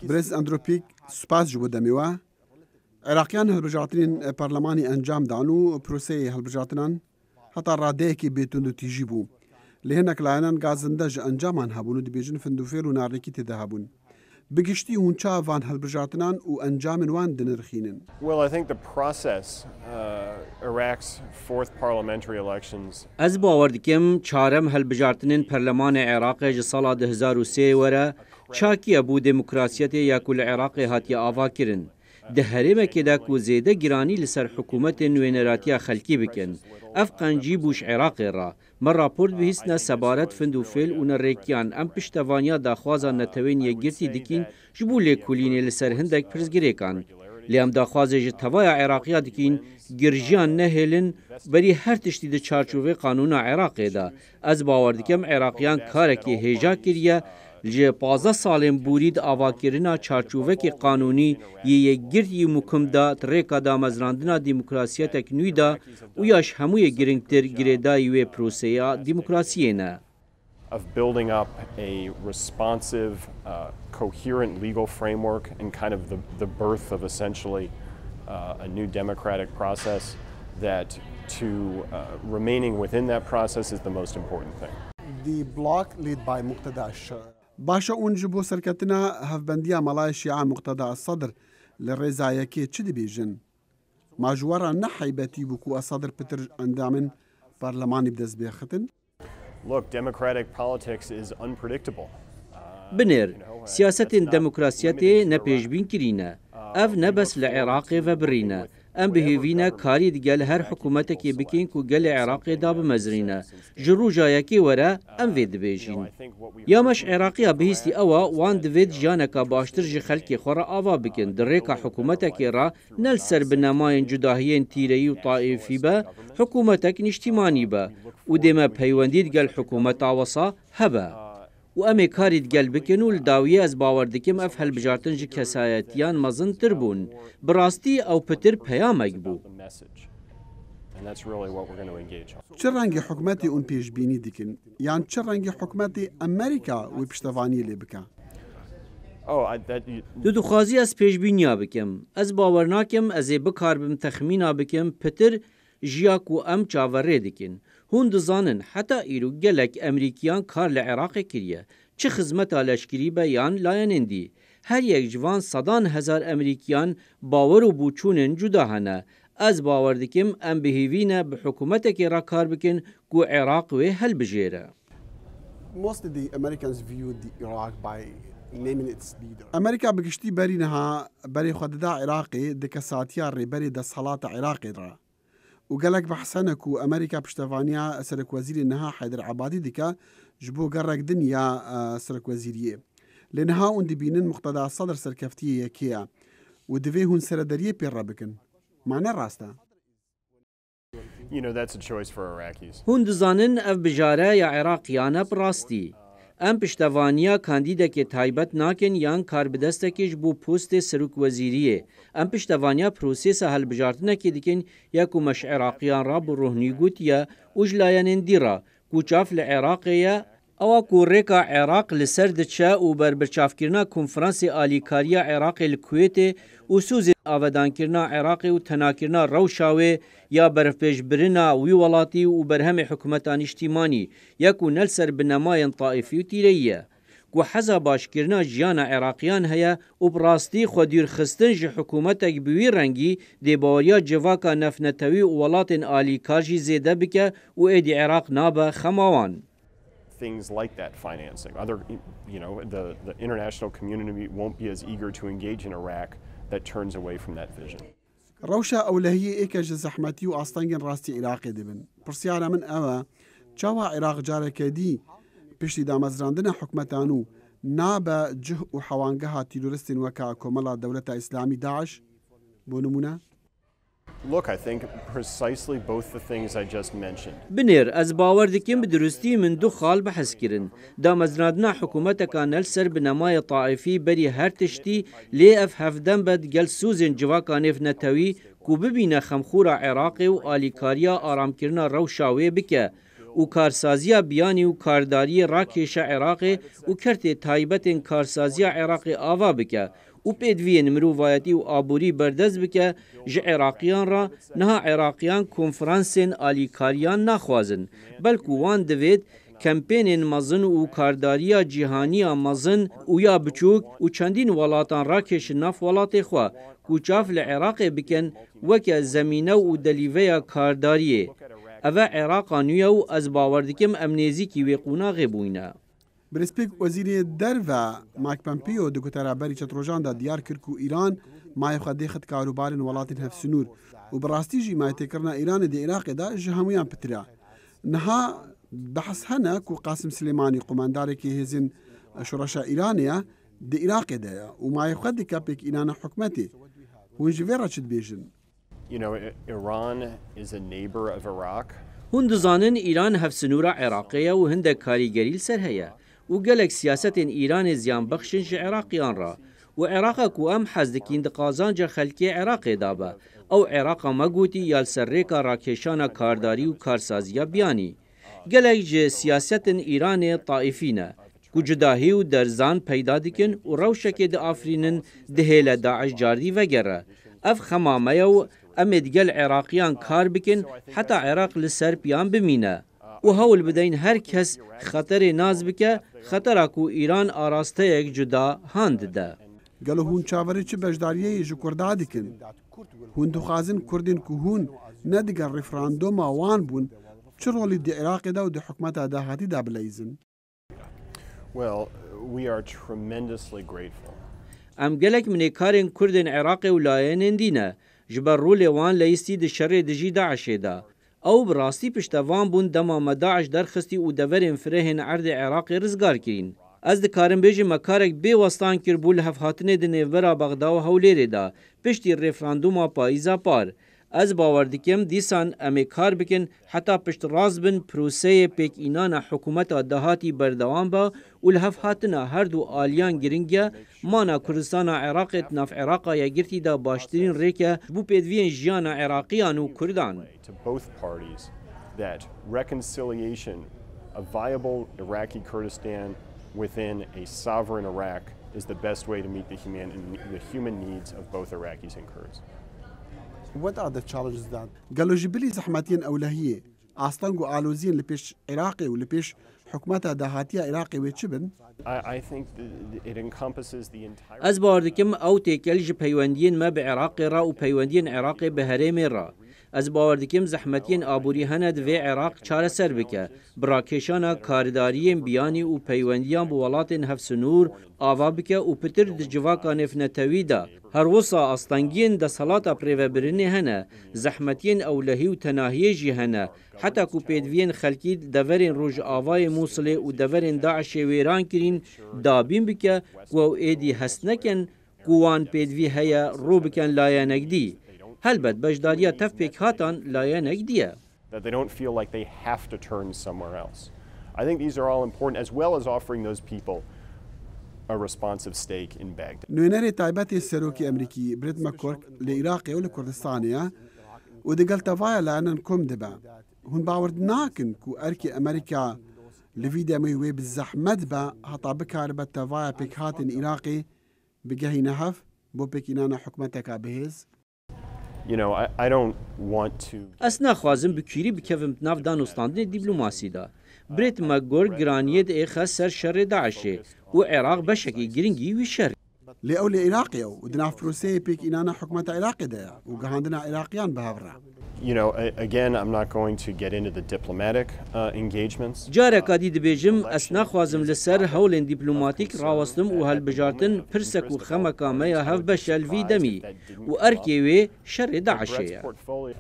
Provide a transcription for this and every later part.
برز اندروپیک سپاس جو دمیوه عراقیان هلبجاتنین پارلمانی انجام دانو پروسه هلبجاتنان حتی راده که بیتون تیجی بو لهنک لایانان گازنده ج انجامان هبونو دبیجن فندوفیر و نارکی تده هبون بگشتی هونچا وان هلبجاتنان و انجام وان دنرخینن. Well, I think the process, Iraq's fourth parliamentary elections. از باور دکم چهارم هلبجارتنین پارلمان عراق جسال 2003 وره چاکی ابو دموکراسیت یا کل عراق هاتی آوا کرن. ده هرمه که دا کو زیده گرانی لسر حکومت نوینراتی خلکی بکن. افقنجی بوش عراق را مر راپورت بهیسنا سبارت فندوفیل و نریکیان ام پشتوانیا داخوازا نتوین یگرتی دکین جبول کولینی لسر هندک پرزگری کان. لیم داخوازه جتوای عراقیا دکین گرجیان نهلن بری هر تشتی ده چارچوبه قانون عراقی دا. از باور دکم عراقیان کارکی هیجا کریه لجه 15 سالین بورید آواکرنا چارچوبه که قانونی یه گردی مکم دا تریکا دا مزراندنا دیموکراسیت اکنوی دا و یاش هموی گرنگتر گریدای و پروسیا دیموکراسیه نه. Of building up a responsive, coherent legal framework and kind of the birth of essentially a new democratic process that to remaining within that process is the most important thing. The bloc led by Muqtada باشا اون جبو سرکتنا هفبندیا ملای شیعه مقتدا الصدر للرزايا كي تشدي بيجن ماجوارا نحيبتي بكو الصدر بتر اندامن برلماني بدز بيختن. Look, democratic politics is unpredictable. بنر سياسة ديمقراطية نبيجبين كرينا اف نبس لعراق وبرينا ام بهيفينا كاري دجال هر حكومتك بكين كو جل عراق داب مزرينا جرو جايكي ورا ام فيد بيجين يا مش عراقيا بهيستي اوا وان دفيد جانكا باشتر جي خلكي خورا اوا بكن دريكا حكومتك را نلسر بنماين جداهيين تيري وطائفي با حكومتك نشتماني با ودما بيوندي دجال حكومتا وصا هبا و امی کاری دگل بکن و لداویه از باور دکم اف هلبجارتن جی کسایتیان مزن تر بون براستی او پتر پیامک بو. چه رنگی حکومتی اون پیش بینی دکن؟ یعنی چه رنگی حکومتی امریکا و پشتوانی لی بکن؟ دو خوازی از پیش بینیا بکم. از باور ناکم از بکار بم تخمینا بکم پتر جیاک و ام چاوره دکن. هون دزانن حتی ایرو گلک امریکیان کار لعراق کریه چه خدمت لشکری بیان لاینندی هر یک جوان صدان هزار امریکیان باور و بوچونن جدا هنه از باور دکم ام بهیوینه به حکومت که را کار بکن گو عراق و هل بجیره. امریکا بگشتی بری نها بری خوددا عراقی دکساتیا ری بری دسالات عراقی را وقالك بحسنك وامريكا بشتفانيا سرك وزيري نها حيدر عبادي ديكا جبو قرق دنيا سرك وزيريه لانها وندي بينن مقتضى الصدر سركفتيه كيا ودفي هون سردريه بيربكن معنى راستا. You know that's a choice for Iraqis. هون دزانن اف بجاره یا عراقیانه براستي ام پشتوانیا کاندیدا که تایبت ناکن یان کار بدستکیش بو پوست سروک وزیریه ام پشتوانیا پروسیس هل بجارتنه که دیکن یا کو مش عراقیان را بو روحنی گوتیا اوجلاین اندیرا کوچاف لعراقیه او کو ریکا عراق لسردچا و بربرچافکرنا کنفرانس آلیکاریا عراق الکویت و سوز آودانکرنا عراق و تناکرنا روشاوه یا برفپیش برنا وی ولاتی و برهم حکومتان اجتماعی یا کو نلسر بنماین طائفی و تیریه کو حزا باشکرنا جیان عراقیان هیا و براستی خودیر خستن جی حکومتک بوی رنگی دی باوریا جواکا نفنتوی و ولاتن آلیکارجی زیده بکه و ایدی عراق نابه خماوان. Things like that financing. Other, you know, the international community won't be as eager to engage in Iraq that turns away from that vision. روشا أولهية إيكا جزحمتي وأستنجن راستي عراقي دبن. برسيانا من أوا جوا عراق جارك دي بشتي دامزراندنا حكمتانو نابا جه وحوانجها تيرورستين وكا كومالا دولة إسلامي داعش بونمونا. Look, I think precisely both the things I just mentioned. بنير از باور دکیم بدرستی من دو خال بحث کرن. دامزرادنا حکومت کانل سر بنمای طائفی بری هر تشتی لی اف هفدن بد گل سوزن جواکانف نتوی کو ببینه خمخورا عراقی و آلیکاریا آرام کرنا روشاوی بکه و کارسازیا بیانی و کارداری راکیش عراق و کرت تایبت کارسازیا عراق آوا بکه و پیدوین مروفایتی و آبوری بردز بکه ج عراقیان را نه عراقیان کنفرانسین آلیکاریان نخوازن بلکه وان دوید کمپین مزن و کارداریا جهانی مزن و یا بچوک و چندین ولاتان راکش ناف ولات خوا کوچاف لعراق بکن وک زمینه و دلیوه کارداریه اوه عراق نویا و از باوردکم امنیزی کی وی قوناغ بوینه. برسپیک وزیر در و مایک پمپیو دکتر بری چتروجان دا دیار کرد که ایران مای خود دیخت کاروبار ولات هفسنور و براستی جی مای تکرنا ایران دی عراق دا جهمیان پترا نها بحث هنا كو قاسم سليماني قمانداري كي هزين شرشا إيرانيا دي إراقي دا وما يخد كابيك إيران حكمتي ونجي فيرا شد بيجن. You know, Iran is a neighbor of Iraq. هند زانن ایران هفسنورا عراقیه و هند کاریگری سر هیا و گلک سیاست ایران زیان بخشنج عراقیان را و عراق کو ام حزدکین دقازان جا خلکی عراق دابا او عراق مگوتی یال سرریکا راکشانا کارداری و کارسازیا بیانی گلک سیاست ایران طائفینه کو جداهی و درزان پیدا دکن و روشک د آفرینن دهیل داعش جاردی وگره اف خمامه و امد گل عراقیان کار بکن حتی عراق لسر پیان بمینه و هول بدین هر کس خطر ناز بکه خطر اکو ایران آراسته یک جدا هاند ده قالوا هون چاوری چه بجداریه جو کرده دکن هون دخازن کردین که هون ندگر رفراندوم وان بون چه رولی دی عراق ده و دی حکمت داهاتی ده بلیزن؟ Well, we are tremendously grateful. ام گلک من کارن کردن عراق و لاین دینه جبر رول وان لیستی د شر دجی داعش ده او براستی پشتوان بون دما داعش درخستی و دورن فرهن عرض عراق رزگار کرین از دکارم بیجی مکارک بی وستان کر بول هفهاتنه دنه ورا بغدا و هولیر ده پشتی رفراندوما پاییزا پار از باوردکم دیسان امی کار بکن حتی پشت راز بن پروسه پیک اینان حکومت دهاتی بردوان با و لهفهاتنا هر دو آلیان گرنگه مانا کردستان عراق ناف عراقا یا گرتی دا باشترین ریکه بو پیدوین جیان عراقیان و کردان. To both parties that reconciliation, a viable Iraqi Kurdistan within a sovereign Iraq is the best way to meet the human needs of both Iraqis and Kurds. What are the challenges that قالوا جبلي زحمتين أولهية أصلاً قالوزين لبيش عراقي ولبيش حكومتها دهاتية عراقي ويتشبن I think it encompasses the entire. از باوردکم او تیکل جه پیوندین ما به عراق را و پیوندین عراق به هرم را از باوردکم زحمتین آبوری هند و عراق چاره سر بکه براکشانا کارداری بیانی و پیوندیان بولات هفسنور آوا بکه و پتر د جواکا نفنتوی دا هر وصا استانگین د صلاتا پریوبرنی هنه زحمتین اولهی و تناهی جی هنه حتی کو پیدوین خلکی دورین روج آوای موصل و دورین داعش ویران کرین دابین بکه و ایدی هستنکن کوان پیدوی هیا رو بکن لایه نگدی هلبت بجداریا تف پیک هاتان لایه نگدیه That they don't feel like they have to turn somewhere else. I think these are all important, as well as offering those people a responsive stake in Baghdad. نوێنەرێ تایبەتی سەرۆکی ئەمریکی برێت مەکۆرک لە عێراقی و لە کوردستانیە و دەگەڵ تەڤایە لایەنەن کۆم دەبە هون باوەرد ناکن و ئەرکی ئەمریکا لە ڤیدەمەی وێ بزەحمەت بە هەتا بکار بە تەڤایە پێکهاتن عێراقی بگەهینە هەف بۆ پێکینانە حکومەتێکا بەهێز. You know, I don't want to. اس نخوازم بکیری بکوم ناف دانوستاندن دیپلوماسی دا بريت ماگور گرانیت ایخا سر شر داعشه و عراق بشکی گرنگی و شر لێ ئەو لە عێراقیە و دناف پرۆسەیە پێکئینانە حکومەتە عێراقی دەیە و گەهاندنا عێراقیان بەهاوڕە. You know, again, I'm not going to get into the diplomatic engagements. جارێکا دی دەبێژم ئەس ناخوازم لەسەر هەوڵێن دیپلۆماتیک ڕاوەستم و هەلبژارتن پرسەک و خەمەکامەیە هەف بە شەلڤی دەمی و ئەرکێ وێ شەڕێ داعشەیە.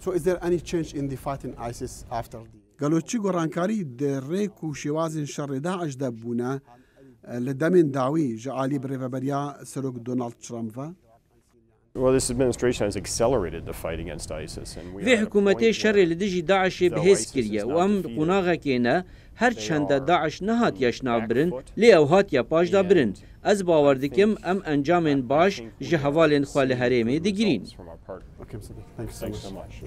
So is there any change in the fighting ISIS after the قالوا چی گۆڕانکاری دەڕێک و شێوازن شەڕێ داعش دەبوونە لە دەمێن داوی ژەعالی بڕێڤەبەریا سەرۆک دۆناڵد ترامپە؟ Well, this administration has accelerated the fight against ISIS, and we. في حكومتي شر لدجي داعش بهيس كريا وام قناغا كينا هر چند داعش نهات يشناو برن لي او هات يا باش دا برن از باوردكم ام انجام باش جهوالين خوال هريمي دگرين. Okay, thanks so much.